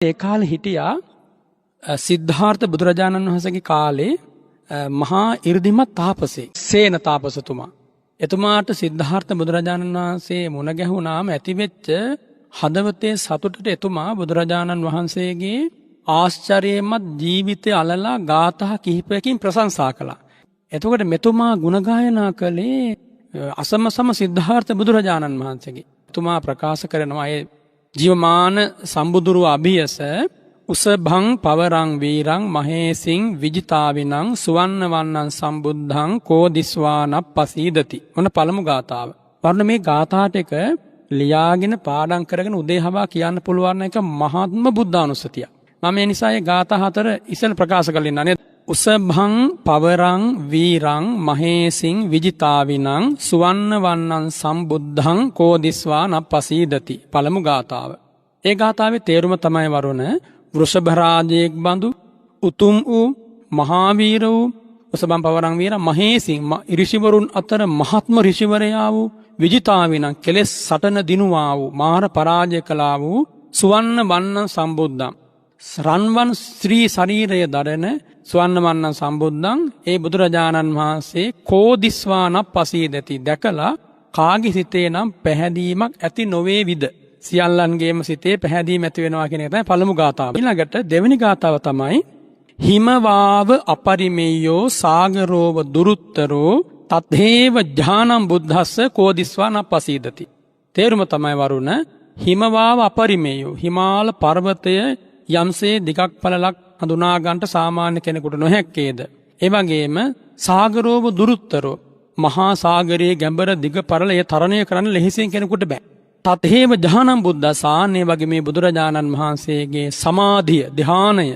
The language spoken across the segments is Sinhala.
ඒ කාලේ හිටියා සිද්ධාර්ථ බුදුරජාණන් වහන්සේගේ කාලේ මහා 이르දිමත් තාපසෙක් සේන තාපසතුමා. එතුමාට සිද්ධාර්ථ බුදුරජාණන් වහන්සේ මුණ ගැහුණාම ඇතිවෙච්ච හදවතේ සතුටට එතුමා බුදුරජාණන් වහන්සේගේ ආශ්චර්යමත් ජීවිතය අලලා ගාථා කිහිපයකින් ප්‍රශංසා කළා. එතකොට මෙතුමා ගුණ ගායනා කළේ අසමසම සිද්ධාර්ථ බුදුරජාණන් වහන්සේගේ. එතුමා ප්‍රකාශ කරනවා ඒ ජීවමාන සම්බුදුරු අභියස උසභං පවරං වීරං මහේසින් විජිතාවිනං සුවන්න වන්නං සම්බුද්ධං කෝදිස්වාන පසීදති. මොන පළමු ගාථාව. වර්ණ මේ ගාථාට එක ලියාගෙන පාඩම් කරගෙන උදේ හවා කියන්න පුළුවන් එක මහත්ම බුද්ධානුස්සතිය. මම මේ නිසා මේ ගාථා හතර ඉස්සෙල් ප්‍රකාශ කරලා ඉන්නා නේද? උසභං පවරං වීරං මහේසින් විජිතාවිනං සුවන්න වන්නං සම්බුද්ධං කෝදිස්වාන පසීදති. පළමු ගාථාව. ඒ ගාථාවේ තේරුම තමයි වරුණ වෘෂභ රාජයෙක් බඳු උතුම් වූ මහාවීර වූ උසභං පවරං වීරං මහේසින් ඍෂිවරුන් අතර මහත්ම ඍෂිවරයා වූ විජිතාවිනං කෙලෙස් සටන දිනුවා වූ මාර පරාජය කළා වූ සුවන්න වන්නං සම්බුද්ධං රන්වන් ශ්‍රී ශරීරය දරන සුවන්න වන්නං සම්බුද්ධං ඒ බුදුරජාණන් වහන්සේ කෝදිස්වාන පසීදති දැකලා කාගේ සිතේ නම් පැහැදීමක් ඇති නොවේ විද. සියල්ලන්ගේම සිතේ පැහැදීම ඇති වෙනවා කියන එක තමයි පළමු ගාථාව. ඊළඟට දෙවෙනි ගාථාව තමයි හිමවාව අපරිමේයෝ සාගරෝව දුරුත්තරෝ තතේව ඥානං බුද්ධස්ස කෝදිස්වාන පසීදති. තේරුම තමයි වරුණ හිමවාව අපරිමේයෝ හිමාල පර්වතය යම්සේ දිගක් පළලක් හඳුනා ගන්නට සාමාන්‍ය කෙනෙකුට නොහැක්කේද. ඒ වගේම සාගරෝව දුරුත්තරෝ මහා සාගරයේ ගැඹුර දිග පරලය තරණය කරන්න ලෙහෙසියෙන් කෙනෙකුට බෑ. තතේව ඥානං බුද්දසාන්නේ වගේ මේ බුදුරජාණන් වහන්සේගේ සමාධිය ධානය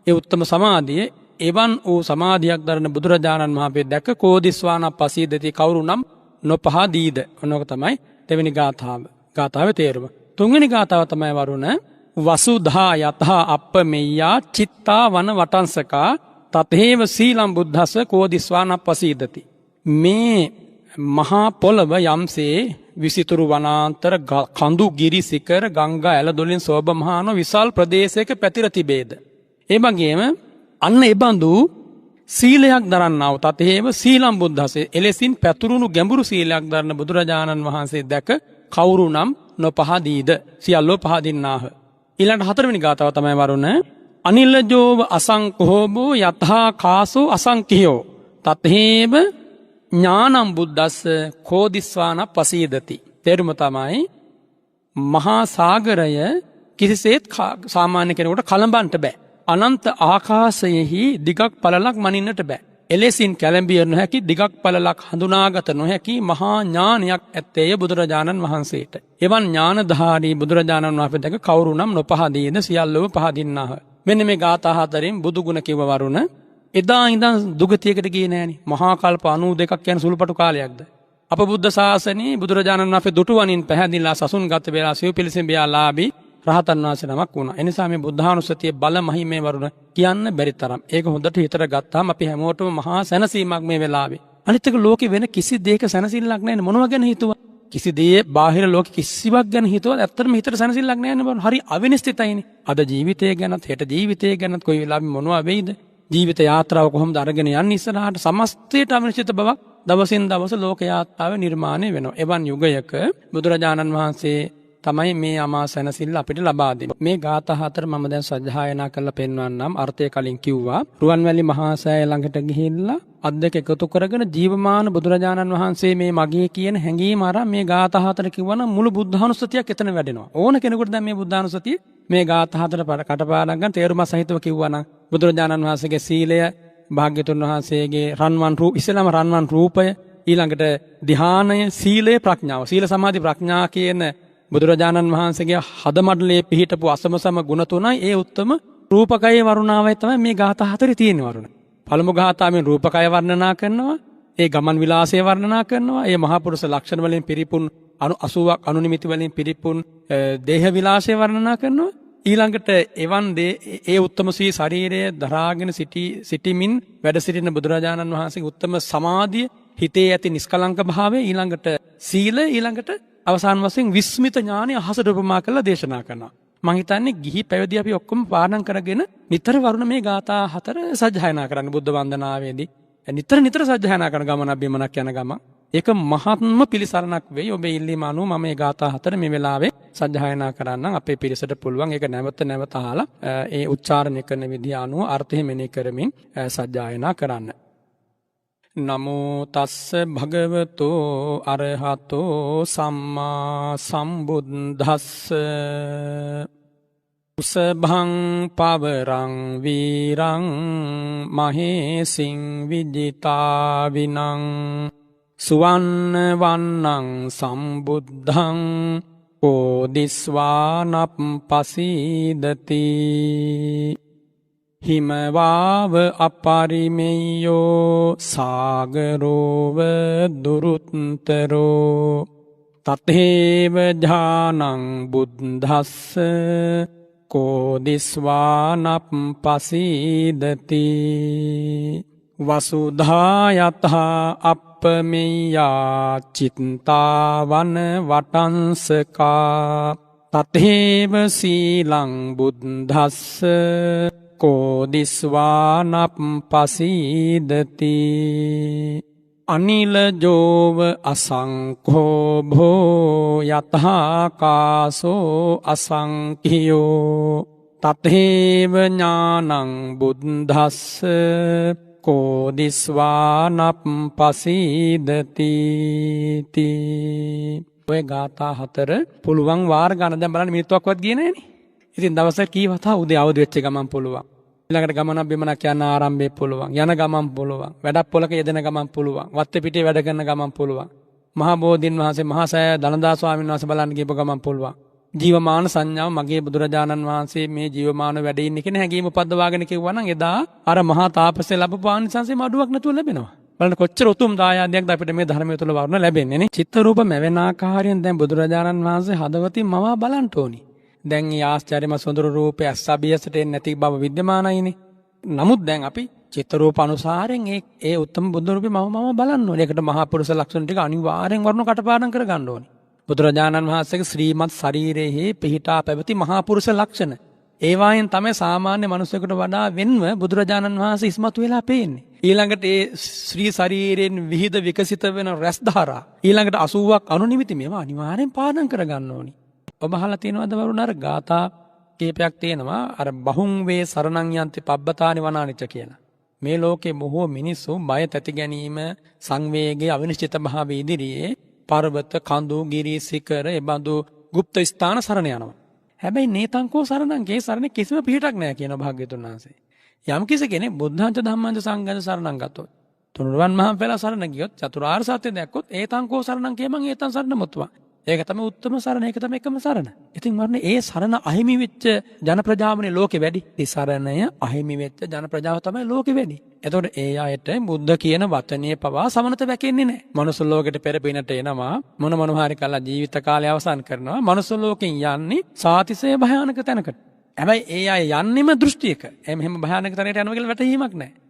ඒ උත්තම සමාධිය එවන් වූ සමාධියක් දරන බුදුරජාණන් වහන්සේ දැක කෝදිස්වාන පසීදති කවුරුනම් නොපහදීද. ඔනක තමයි දෙවෙනි ගාථාව. ගාථාවේ තේරුම. තුන්වෙනි ගාථාව තමයි වරුණ වසුධා යතහා අප්පමෙය්‍යා චිත්තා වන වටංසකා තතේව සීලම් බුද්ධස්ස කෝදිස්වාන පසීදති. මේ මහා පොළව යම්සේ විසිතුරු වනාන්තර කඳු ගිරි සිකර ගංගා ඇල දොලින් සෝභමාන විශාල ප්‍රදේශයක පැතිර තිබේද. ඒ වගේම අන්න එබඳු සීලයක් දරන්නා වූ තතේව සීලම් බුද්ධස්සේ එලෙසින් පැතුරුණු ගැඹුරු සීලයක් දරන බුදුරජාණන් වහන්සේ දැක කවුරුනම් නොපහදීද සියල්ලෝ පහදින්නාහ. ඊළඟ හතරවෙනි ගාථාව තමයි වරුණ අනිල්ජෝව අසංකෝබෝ යතහා කාසෝ අසංකියෝ තතේව ඥානං බුද්දස්ස කෝදිස්වාන පසීදති. තේරුම තමයි මහා සාගරය කිසිසේත් සාමාන්‍ය කෙනෙකුට කලඹන්නට බෑ. අනන්ත ආකාශයෙහි දිගක් පළලක් මනින්නට බෑ. එලෙසින් කැළඹිය නොහැකි දිගක් පළලක් හඳුනාගත නොහැකි මහා ඥානයක් ඇත්තේය බුදුරජාණන් වහන්සේට. එවන් ඥානධාරී බුදුරජාණන් වහන්සේ දැක කවුරුනම් නොපහදීද සියල්ලෝ පහදින්නාහ. මෙන්න මේ ගාථා හතරෙන් බුදු ගුණ කිව්ව වරුණ එදා ඉඳන් දුගතියකට ගියේ නෑනේ. මහා කල්ප 92ක් කියන සුළුපටු කාලයක්ද. අප බුද්ධ ශාසනයේ බුදුරජාණන් වහන්සේ දුටුවනින් පැහැදිලා සසුන්ගත වෙලා සිව් පිළිසෙඹියාලාභී රහතන් වහන්සේ නමක් වුණා. ඒ නිසා මේ බුද්ධානුස්සතිය බල මහිමේ වරුණ කියන්න බැරි තරම්. ඒක හොඳට හිතට ගත්තාම අපි හැමෝටම මහා සැනසීමක් මේ වෙලාවේ. අනිත් එක ලෝකේ වෙන කිසි දෙයක සැනසෙල්ලක් නැහැ නේ. මොනවා ගැන හිතුවා? කිසි දෙයක් බාහිර ලෝකෙ කිසිවක් ගැන හිතුවත් ඇත්තටම හිතට සැනසෙල්ලක් නැහැ නේ. හරි අවිනිශ්චිතයිනේ. අද ජීවිතය ගැනත් හෙට ජීවිතය ගැනත් කොයි වෙලාවෙ මොනවා වෙයිද? ජීවිත යාත්‍රාව කොහොමද අරගෙන යන්නේ ඉස්සරහට සමස්තයට අවිනිශ්චිත බවක් දවසින් දවස ලෝක යාත්‍රාවේ නිර්මාණය වෙනවා. එවන් යුගයක බුදුරජාණන් වහන්සේ තමයි මේ අමා සැනසෙල්ල අපිට ලබා දෙන්නේ. මේ ගාථා හතර මම දැන් සජ්ජායනා කරලා පෙන්වන්නම්. අර්ථය කලින් කිව්වා. රුවන්වැලි මහා සෑය ළඟට ගිහිල්ලා අත් දෙක එකතු කරගෙන ජීවමාන බුදුරජාණන් වහන්සේ මේ මගේ කියන හැඟීම අරන් මේ ගාථා හතර කිව්වනම් මුළු බුද්ධානුස්සතියක් එතන වැඩෙනවා. ඕන කෙනෙකුට දැන් මේ බුද්ධානුස්සතිය මේ ගාථා හතර කටපාඩම් ගන්න තේරුම සහිතව කිව්වනම් බුදුරජාණන් වහන්සේගේ සීලය භාග්‍යතුන් වහන්සේගේ ඉස්ලාම රන්වන් රූපය ඊළඟට ධ්‍යානය සීලය ප්‍රඥාව සීල සමාධි ප්‍රඥා කියන බුදුරජාණන් වහන්සේගේ හදමඩලේ පිහිටපු අසමසම ගුණ තුනයි ඒ උත්තම රූපකය වරුණාවයි තමයි මේ ගාථා හතරේ තියෙන වරුණ. පළමු ගාථාවෙන් රූපකය වර්ණනා කරනවා, ඒ ගමන් විලාසය වර්ණනා කරනවා, ඒ මහා පුරුෂ ලක්ෂණ වලින් පිරිපුන් 80ක් අනුනිමිති වලින් පිරිපුන් දේහ විලාසය වර්ණනා කරනවා. ඊළඟට එවන් ඒ උත්තම ශ්‍රී ශරීරය දරාගෙන සිටිමින් වැඩ සිටින බුදුරජාණන් වහන්සේගේ උත්තම සමාධිය, හිතේ ඇති නිස්කලංක භාවය, ඊළඟට සීල, ඊළඟට අවසාන වශයෙන් විස්මිත ඥානය අහසට උපමා කරලා දේශනා කරනවා. මං හිතන්නේ ගිහි පැවිදි අපි ඔක්කොම පාඩම් කරගෙන නිතර වරුණ මේ ගාථා 4 සජ්ජායනා කරන්න බුද්ධ වන්දනාවේදී. නිතර සජ්ජායනා කරන ගමනක් බිමනක් යන ගමන්. ඒක මහත්ම පිළිසරණක් වෙයි. ඔබේ ඉල්ලීම අනුව මම මේ ගාථා 4 මේ වෙලාවේ සජ්ජායනා කරන්නම්. අපේ පිරිසට පුළුවන් ඒක නැවත අහලා ඒ උච්චාරණය කරන විදිහ අනුව අර්ථය මෙනෙහි කරමින් සජ්ජායනා කරන්න. නමෝ තස්ස භගවතෝ අරහතෝ සම්මා සම්බුද්දස්ස උසභං පවරං වීරං මහේසින් විජිතා විනං සුවන්න වන්නං සම්බුද්ධං කෝදිස්වානප් පසීදති හිමවාව අපරිමෙය්‍යෝ සාගරෝව දුරුත්තරෝ තතේව ඥානං බුද්ධස්ස කෝදිස්වානප් පසීදති වසුධායතහා අප්පමෙය්‍යා චිත්තාවන වටංසකා තතේව සීලං බුද්ධස්ස කෝදිස්වානප් පසීදති අනිලජෝව අසංඛෝ භෝ යතහාකාසෝ අසංඛියෝ තතේව ඥානං බුද්ධස්ස කෝදිස්වානප් පසීදති ඔය ගාථා 4 පුළුවන් වාර ගන්න දැන් බලන්න මිනිත්තුවක්වත් ගියේ නැහනේ. ඉතින් දවසක් කී වතා උදේ අවදි වෙච්ච ගමන් පුළුවන්. ඊළඟට ගමනක් බිමනක් යන ආරම්භයේ පුළුවන්. යන ගමන් පුළුවන්. වැඩක් පොලක යෙදෙන ගමන් පුළුවන්. වත්තේ පිටේ වැඩ කරන ගමන් පුළුවන්. මහා බෝධින් වහන්සේ මහා සෑය දනදා ස්වාමීන් වහන්සේ බලන්න ගියපු ගමන් පුළුවන්. ජීවමාන සංඥාව මගේ බුදුරජාණන් වහන්සේ මේ ජීවමාන වැඩ ඉන්නේ කියන හැඟීම උපද්දවාගෙන කිව්වනම් එදා අර මහා තාපසේ ලැබපු ආනිසංසෙ මඩුවක් නැතුව ලැබෙනවා. බලන්න කොච්චර උතුම් දායාදයක්ද අපිට මේ ධර්මය තුළ වර්ණ ලැබෙන්නේ නේ. චිත්ත රූප මැවෙන ආකාරයෙන් දැන් බුදුරජාණන් වහන්සේ හදවතින් මවා බලන්න ඕනි. දැන් මේ ආශ්චර්යම සොඳුරු රූපය අස්සබියසට එන්නේ නැති බව විද්‍යමානයිනේ. නමුත් දැන් අපි චිත්ත රූප අනුසාරයෙන් ඒ උත්තම බුදු රූපේ මම බලන්න ඕනේ. ඒකට මහා පුරුෂ ලක්ෂණ ටික අනිවාර්යෙන් වර්ණ කටපාඩම් කරගන්න ඕනේ. බුදුරජාණන් වහන්සේගේ ශ්‍රීමත් ශරීරයේ පිහිටා පැවති මහා පුරුෂ ලක්ෂණ. ඒ වයින් තමයි සාමාන්‍ය මිනිසෙකුට වඩා වෙන්ව බුදුරජාණන් වහන්සේ ඉස්මතු වෙලා පේන්නේ. ඊළඟට ඒ ශ්‍රී ශරීරයෙන් විහිද විකසිත වෙන රැස් ධාරා. ඊළඟට 80ක් අනුනිමිති මේවා අනිවාර්යෙන් පාඩම් කරගන්න ඕනේ. ඔබ අහලා තියෙනවද වරුණ අර ගාථා කීපයක් තියෙනවා අර බහුං වේ සරණං යන්ති පබ්බතානි වනානිච කියලා. මේ ලෝකේ බොහෝ මිනිස්සු බය තැති ගැනීම සංවේගයේ අවිනිශ්චිත භාවය ඉදිරියේ පර්වත කඳු ගිරි සිකර එබඳු গুপ্ত ස්ථාන සරණ යනවා. හැබැයි නේතංකෝ සරණං ගේ සරණ කිසිම පිහිටක් නැහැ කියන භාග්‍යතුන් වහන්සේ. යම් කෙනෙක් බුද්ධංච ධම්මංච සංඝංච සරණං ගත්තොත් තුනුරුවන් මහා පෙළ සරණ ගියොත් චතුරාර්ය සත්‍ය දැක්කොත් ඒතංකෝ සරණං කියමන් ඒතං සරණ මුත්වා. ඒක තමයි උත්තම සරණ, ඒක තමයි එකම සරණ. ඉතින් මරණේ ඒ සරණ අහිමි වෙච්ච ජන ප්‍රජාවනේ ලෝකෙ වැඩි. ඒ සරණය අහිමි වෙච්ච ජන ප්‍රජාව තමයි ලෝකෙ වැඩි. එතකොට ඒ අයට බුද්ධ කියන වචනේ පවා සමනත වැකෙන්නේ නැහැ. මනුස්ස ලෝකෙට පෙර පිනට එනවා මොන හරි කළා ජීවිත කාලය අවසන් කරනවා. මනුස්ස ලෝකෙන් යන්නේ සාතිශය භයානක තැනකට. හැබැයි ඒ අය යන්නෙම දෘෂ්ටියක. එහෙම භයානක තැනකට යනවා කියලා වැටහීමක් නැහැ.